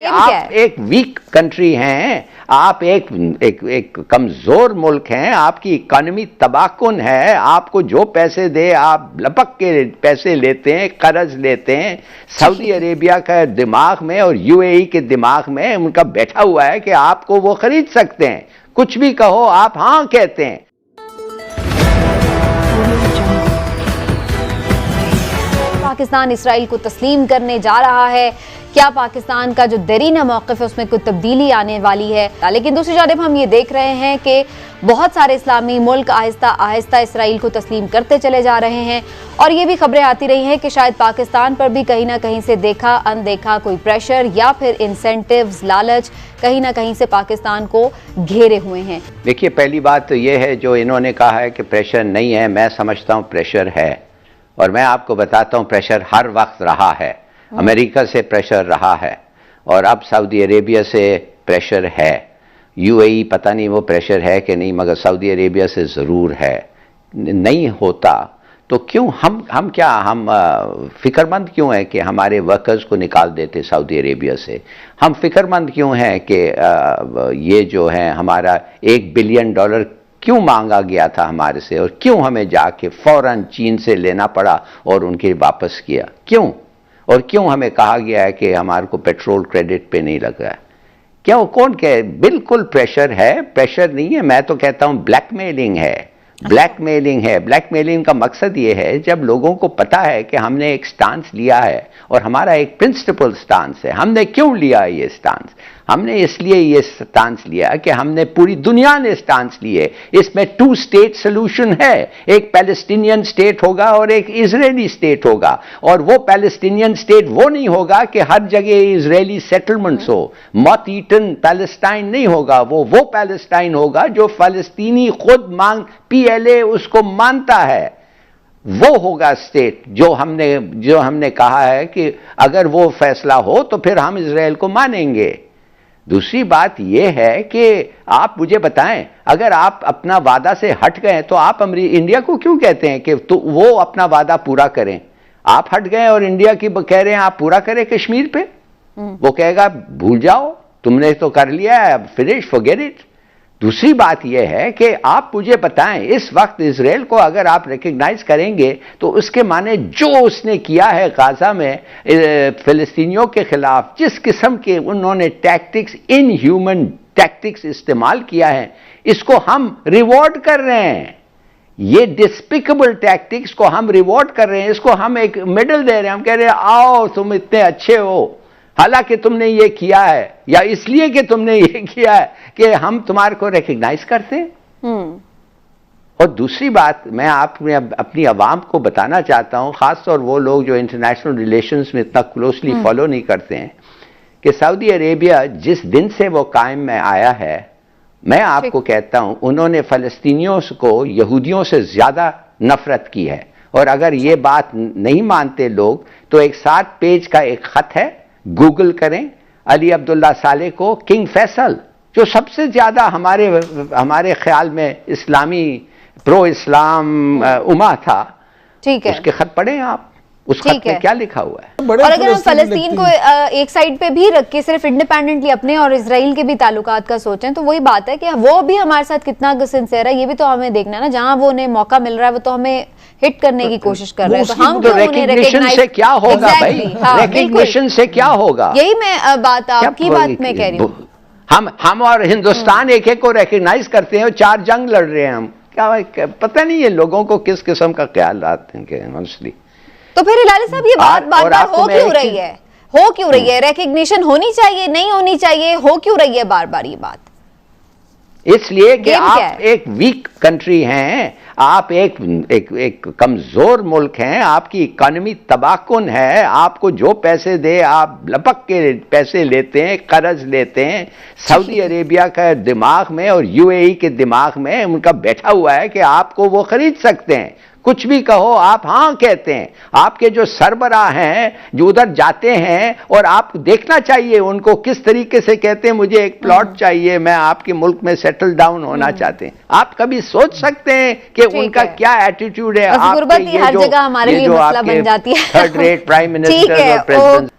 आप एक week country हैं, आप एक कमजोर मुल्क हैं, आपकी इकोनॉमी तबाहकुन है, आपको जो पैसे दे आप लपक के पैसे लेते हैं, कर्ज लेते हैं। सऊदी अरेबिया का दिमाग में और यूएई के दिमाग में उनका बैठा हुआ है कि आपको वो खरीद सकते हैं, कुछ भी कहो आप हाँ कहते हैं। पाकिस्तान इसराइल को तस्लीम करने जा रहा है, क्या पाकिस्तान का जो देरीना मौक़िफ़ है उसमें कुछ तब्दीली आने वाली है। लेकिन दूसरी जानिब हम ये देख रहे हैं कि बहुत सारे इस्लामी मुल्क आहिस्ता आहिस्ता इसराइल को तस्लीम करते चले जा रहे हैं और ये भी खबरें आती रही हैं कि शायद पाकिस्तान पर भी कहीं ना कहीं से देखा अनदेखा कोई प्रेशर या फिर इंसेंटिव्स, लालच कहीं ना कहीं से पाकिस्तान को घेरे हुए हैं। देखिए, पहली बात तो ये है जो इन्होंने कहा है कि प्रेशर नहीं है, मैं समझता हूँ प्रेशर है और मैं आपको बताता हूँ प्रेशर हर वक्त रहा है। अमेरिका से प्रेशर रहा है और अब सऊदी अरेबिया से प्रेशर है। यूएई पता नहीं वो प्रेशर है कि नहीं, मगर सऊदी अरेबिया से ज़रूर है। नहीं होता तो क्यों हम फिक्रमंद क्यों हैं कि हमारे वर्कर्स को निकाल देते सऊदी अरेबिया से? हम फिक्रमंद क्यों हैं कि ये जो है हमारा $1 बिलियन क्यों मांगा गया था हमारे से और क्यों हमें जाके फौरन चीन से लेना पड़ा और उनके वापस किया? क्यों? और क्यों हमें कहा गया है कि हमारे को पेट्रोल क्रेडिट पे नहीं लगा है? क्यों? कौन कहे? बिल्कुल प्रेशर है, प्रेशर नहीं है। मैं तो कहता हूं ब्लैकमेलिंग है, ब्लैकमेलिंग है। ब्लैकमेलिंग का मकसद ये है जब लोगों को पता है कि हमने एक स्टांस लिया है और हमारा एक प्रिंसिपल स्टांस है। हमने क्यों लिया ये स्टांस? हमने इसलिए ये स्टांस लिया कि हमने पूरी दुनिया ने स्टांस लिए। इसमें 2 स्टेट सोल्यूशन है, एक पैलेस्टीनियन स्टेट होगा और एक इजरायली स्टेट होगा। और वो पैलेस्टीनियन स्टेट वो नहीं होगा कि हर जगह इजरायली सेटलमेंट्स हो, मॉथ ईटन पैलेस्टाइन नहीं होगा। वो पैलेस्टाइन होगा जो फलस्तीनी खुद PLA उसको मानता है, वो होगा स्टेट जो हमने कहा है कि अगर वो फैसला हो तो फिर हम इजराइल को मानेंगे। दूसरी बात यह है कि आप मुझे बताएं, अगर आप अपना वादा से हट गए तो आप इंडिया को क्यों कहते हैं कि तो वो अपना वादा पूरा करें? आप हट गए और इंडिया की कह रहे हैं आप पूरा करें कश्मीर पे। वो कहेगा भूल जाओ, तुमने तो कर लिया है, अब फिनिश, फॉरगेट इट। दूसरी बात यह है कि आप मुझे बताएं, इस वक्त इजराइल को अगर आप रिकग्नाइज करेंगे तो उसके माने जो उसने किया है गाजा में फिलिस्तीनियों के खिलाफ, जिस किस्म के उन्होंने टैक्टिक्स, इनह्यूमन टैक्टिक्स इस्तेमाल किया है, इसको हम रिवॉर्ड कर रहे हैं। ये डिस्पिकेबल टैक्टिक्स को हम रिवॉर्ड कर रहे हैं, इसको हम एक मेडल दे रहे हैं। हम कह रहे हैं आओ तुम इतने अच्छे हो, हालांकि तुमने ये किया है या इसलिए कि तुमने ये किया है कि हम तुम्हारे को रिकग्नाइज करते हैं। और दूसरी बात मैं अपनी आवाम को बताना चाहता हूं, खासतौर वो लोग जो इंटरनेशनल रिलेशंस में इतना क्लोजली फॉलो नहीं करते हैं, कि सऊदी अरेबिया जिस दिन से वो कायम में आया है, मैं आपको कहता हूं उन्होंने फलस्तीनियों को यहूदियों से ज्यादा नफरत की है। और अगर ये बात नहीं मानते लोग तो एक 7 पेज का एक खत है, गूगल करें, अली अब्दुल्ला साले को किंग फैसल, जो सबसे ज्यादा हमारे ख्याल में इस्लामी प्रो इस्लाम उमा था, ठीक है, उसके खत पढ़ें आप। उस खत में क्या लिखा हुआ है? और अगर हम फलस्तीन को एक साइड पे भी रख के सिर्फ इंडिपेंडेंटली अपने और इजराइल के भी ताल्लुकात का सोचें तो वही बात है कि वो भी हमारे साथ कितना सिंसियर है, ये भी तो हमें देखना है ना। जहां वो उन्हें मौका मिल रहा है वो तो हमें हिट करने की कोशिश कर रहे हैं, तो हम रिकग्निशन से क्या होगा भाई? रिकग्निशन से क्या होगा? यही मैं बात आपकी बात में कह रही हूँ। हम और हिंदुस्तान एक को रिकग्नाइज करते हैं और 4 जंग लड़ रहे हैं हम। क्या पता नहीं है लोगों को किस किस्म का ख्याल आते हैं ऑनेस्टली। तो फिर हिलाली साहब ये बात बार बार हो क्यों रही है? हो क्यों रही है? रिकग्निशन होनी चाहिए, नहीं होनी चाहिए, हो क्यों रही है बार बार ये बात? इसलिए कि आप एक वीक कंट्री हैं, आप एक कमजोर मुल्क हैं, आपकी इकोनॉमी तबाहकुन है, आपको जो पैसे दे आप लपक के पैसे लेते हैं, कर्ज लेते हैं। सऊदी अरेबिया का दिमाग में और यूएई के दिमाग में उनका बैठा हुआ है कि आपको वो खरीद सकते हैं, कुछ भी कहो आप हाँ कहते हैं। आपके जो सरबराह हैं जो उधर जाते हैं, और आप देखना चाहिए उनको किस तरीके से कहते हैं मुझे एक प्लॉट चाहिए, मैं आपके मुल्क में सेटल डाउन होना चाहते हैं। आप कभी सोच सकते हैं कि उनका क्या एटीट्यूड है? गुर्बत हर जगह हमारे लिए मसला बन जाती है। थर्ड रेट प्राइम मिनिस्टर और प्रेसिडेंट।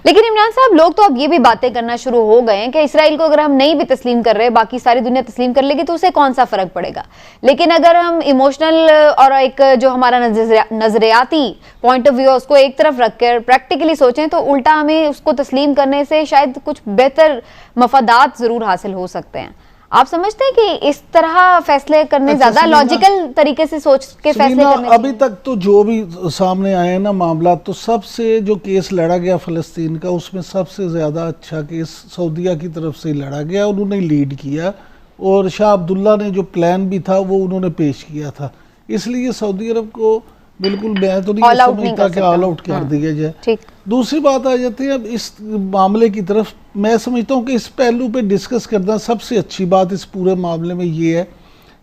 लेकिन इमरान साहब, लोग तो अब ये भी बातें करना शुरू हो गए हैं कि इसराइल को अगर हम नहीं भी तस्लीम कर रहे, बाकी सारी दुनिया तस्लीम कर लेगी तो उसे कौन सा फर्क पड़ेगा। लेकिन अगर हम इमोशनल और एक जो हमारा नजरियाती पॉइंट ऑफ व्यू है उसको एक तरफ रखकर प्रैक्टिकली सोचें तो उल्टा हमें उसको तस्लीम करने से शायद कुछ बेहतर मफादात जरूर हासिल हो सकते हैं। आप समझते हैं कि इस तरह फैसले करने ज्यादा लॉजिकल तरीके से सोच के फैसले करने अभी तक तो जो भी सामने आए ना मामला, तो सबसे जो केस लड़ा गया फ़लस्तीन का, उसमें सबसे ज़्यादा अच्छा केस सऊदीया की तरफ से लड़ा गया, उन्होंने लीड किया और शाह अब्दुल्ला ने जो प्लान भी था वो उन्होंने पेश किया था। इसलिए सऊदी अरब को बिल्कुल मैं तो नहीं समझता कि ऑल आउट कर दिया जाए। दूसरी बात आ जाती है अब इस मामले की तरफ, मैं समझता हूँ कि इस पहलू पे डिस्कस करना सबसे अच्छी बात इस पूरे मामले में ये है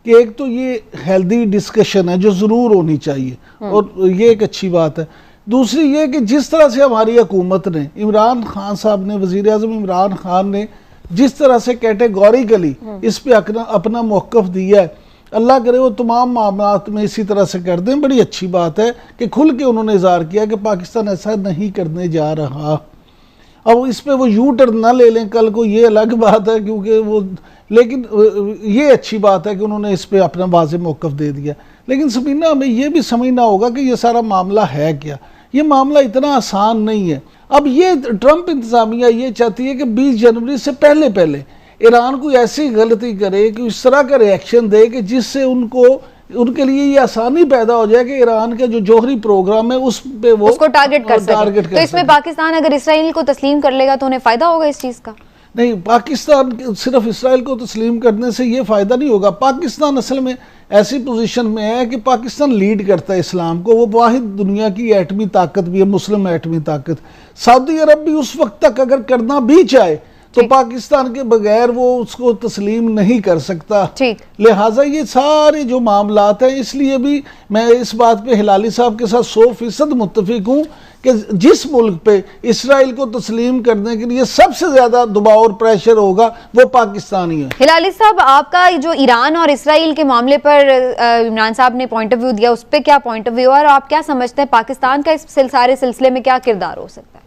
कि एक तो ये हेल्दी डिस्कशन है जो ज़रूर होनी चाहिए और ये एक अच्छी बात है। दूसरी ये कि जिस तरह से हमारी हुकूमत ने, इमरान खान साहब ने, वज़ीर आज़म इमरान खान ने जिस तरह से कैटेगोरिकली इस पे अपना मौक़िफ़ दिया है, अल्लाह करे वो तमाम मामलात में इसी तरह से कर दें। बड़ी अच्छी बात है कि खुल के उन्होंने इज़हार किया कि पाकिस्तान ऐसा नहीं करने जा रहा। अब इस पे वो यू टर्न ना ले लें कल को, ये अलग बात है क्योंकि वो, लेकिन ये अच्छी बात है कि उन्होंने इस पे अपना वाज़ेह मौक़िफ़ दे दिया। लेकिन सबीना, हमें ये भी समझना होगा कि ये सारा मामला है क्या। ये मामला इतना आसान नहीं है। अब ये ट्रंप इंतज़ामिया ये चाहती है कि 20 जनवरी से पहले पहले ईरान कोई ऐसी गलती करे कि इस तरह का रिएक्शन दे कि जिससे उनके लिए ये आसानी पैदा हो जाए कि ईरान का जो जौहरी प्रोग्राम है उस पे वो उसको टारगेट कर सके। तो इसमें पाकिस्तान अगर इसराइल को तस्लीम कर लेगा तो उन्हें फायदा होगा इस चीज का? नहीं, पाकिस्तान सिर्फ इसराइल को तस्लीम करने से ये फ़ायदा नहीं होगा। पाकिस्तान असल में ऐसी पोजीशन में है कि पाकिस्तान लीड करता है इस्लाम को, वो वाहिद दुनिया की एटमी ताकत भी है, मुस्लिम एटमी ताकत। सऊदी अरब भी उस वक्त तक अगर करना भी चाहे तो पाकिस्तान के बगैर वो उसको तस्लीम नहीं कर सकता। लिहाजा ये सारे जो मामलात हैं, इसलिए भी मैं इस बात पे हिलाली साहब के साथ 100% मुत्तफिक हूँ कि जिस मुल्क पे इसराइल को तस्लीम करने के लिए सबसे ज्यादा दबाव और प्रेशर होगा वो पाकिस्तान ही है। हिलाली साहब, आपका जो ईरान और इसराइल के मामले पर इमरान साहब ने पॉइंट ऑफ व्यू दिया, उस पर क्या पॉइंट ऑफ व्यू है और आप क्या समझते हैं पाकिस्तान का इस सारे सिलसिले में क्या किरदार हो सकता है?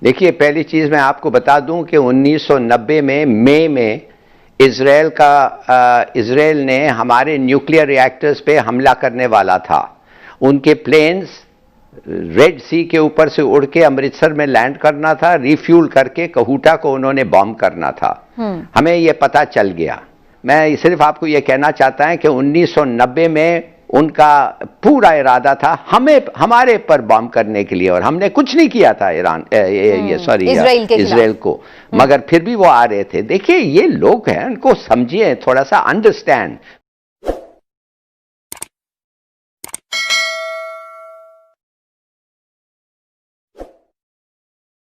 देखिए, पहली चीज़ मैं आपको बता दूं कि 1990 में मई में इजराइल ने हमारे न्यूक्लियर रिएक्टर्स पे हमला करने वाला था। उनके प्लेन्स रेड सी के ऊपर से उड़ के अमृतसर में लैंड करना था, रिफ्यूल करके कहूटा को उन्होंने बॉम्ब करना था। हमें यह पता चल गया। मैं सिर्फ आपको यह कहना चाहता हूं कि 1990 में उनका पूरा इरादा था हमारे पर बॉम्ब करने के लिए, और हमने कुछ नहीं किया था इजराइल को, मगर फिर भी वो आ रहे थे। देखिए, ये लोग हैं, उनको समझिए, थोड़ा सा अंडरस्टैंड।